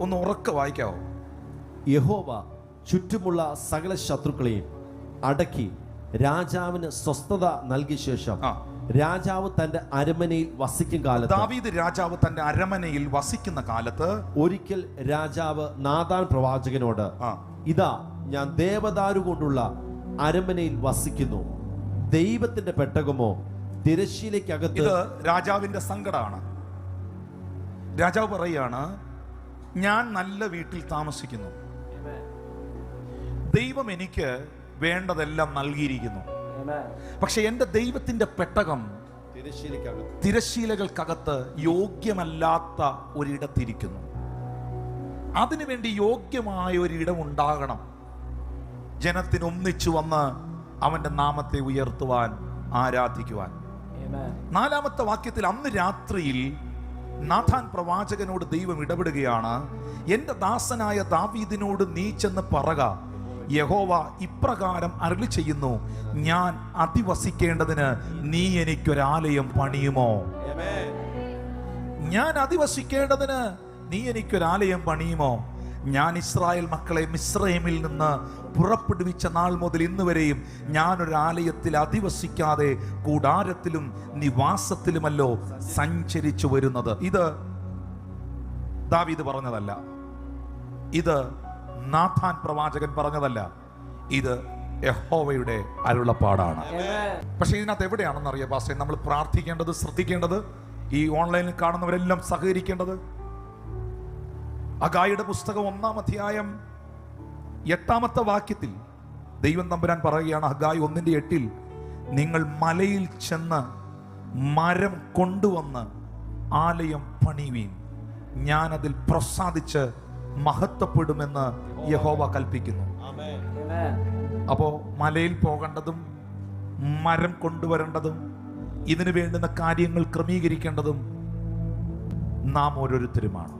ഒന്ന് ഉറക്കെ വായിക്കാവോ? യഹോവ ചുറ്റുമുള്ള സകല ശത്രുക്കളെയും അടക്കി രാജാവിന് സ്വസ്ഥത നൽകിയ ശേഷം രാജാവ് തന്റെ അരമനയിൽ വസിക്കും കാലത്ത്, ദാവീദ് രാജാവ് തന്റെ അരമനയിൽ വസിക്കുന്ന കാലത്ത് ഒരിക്കൽ രാജാവ് നാഥാൻ പ്രവാചകനോട്, ഇതാ ഞാൻ ദേവദാരു കൊണ്ടുള്ള അരമനയിൽ വസിക്കുന്നു, ദൈവത്തിന്റെ പെട്ടകമോ തിരശ്ശീലയ്ക്കകത്ത്. ഇത് രാജാവിന്റെ സങ്കടമാണ്. രാജാവ് പറയാണ്, ഞാൻ നല്ല വീട്ടിൽ താമസിക്കുന്നു, ദൈവം എനിക്ക് വേണ്ടതെല്ലാം നൽകിയിരിക്കുന്നു, പക്ഷെ എന്റെ ദൈവത്തിന്റെ പെട്ടകം തിരശ്ശീലകൾക്കകത്ത് യോഗ്യമല്ലാത്ത ഒരിടത്തിരിക്കുന്നു. അതിനുവേണ്ടി യോഗ്യമായ ഒരിടം ഉണ്ടാകണം, ജനത്തിന് ഒന്നിച്ചു വന്ന് അവന്റെ നാമത്തെ ഉയർത്തുവാൻ, ആരാധിക്കുവാൻ. 4-ാമത്തെ വാക്യത്തിൽ, അന്ന് രാത്രിയിൽ നാഥാൻ പ്രവാചകനോട് ദൈവം ഇടപെടുകയാണ്. എന്റെ ദാസനായ ദാവീദിനോട് നീ ചെന്ന് പറക, യഹോവ ഇപ്രകാരം അരുളി ചെയ്യുന്നു, ഞാൻ അധിവസിക്കേണ്ടതിന് നീ എനിക്കൊരാലയം പണിയുമോ? ഞാൻ അധിവസിക്കേണ്ടതിന് നീ എനിക്കൊരാലയം പണിയുമോ? ഞാൻ ഇസ്രായേൽ മക്കളെ മിസ്രയീമിൽ നിന്ന് പുറപ്പെടുവിച്ച നാൾ മുതൽ ഇന്ന് വരെയും ഞാനൊരാലയത്തിൽ അധിവസിക്കാതെ കൂടാരത്തിലും നിവാസത്തിലുമല്ലോ സഞ്ചരിച്ചു വരുന്നത്. ഇത് ദാവീദ് പറഞ്ഞതല്ല, ഇത് നാഥാൻ പ്രവാചകൻ പറഞ്ഞതല്ല, ഇത് യഹോവയുടെ അരുളപ്പാടാണ്. പക്ഷെ ഇതിനകത്ത് എവിടെയാണെന്ന് അറിയാം പാസ്റ്റർ, നമ്മൾ പ്രാർത്ഥിക്കേണ്ടത്, ശ്രദ്ധിക്കേണ്ടത്, ഈ ഓൺലൈനിൽ കാണുന്നവരെല്ലാം സഹകരിക്കേണ്ടത്. ഹഗായിയുടെ പുസ്തകം 1-ാം അധ്യായം 8-ാമത്തെ വാക്യത്തിൽ ദൈവം തമ്പുരാൻ പറയുകയാണ്, ഹഗായി 1:8, നിങ്ങൾ മലയിൽ ചെന്ന് മരം കൊണ്ടുവന്ന് ആലയം പണിയുവീൻ, ഞാനതിൽ പ്രസാദിച്ച് മഹത്വപ്പെടുമെന്ന് യഹോവ കൽപ്പിക്കുന്നു. അപ്പോ മലയിൽ പോകേണ്ടതും മരം കൊണ്ടുവരേണ്ടതും ഇതിനു വേണ്ടുന്ന കാര്യങ്ങൾ ക്രമീകരിക്കേണ്ടതും നാം ഓരോരുത്തരുമാണ്.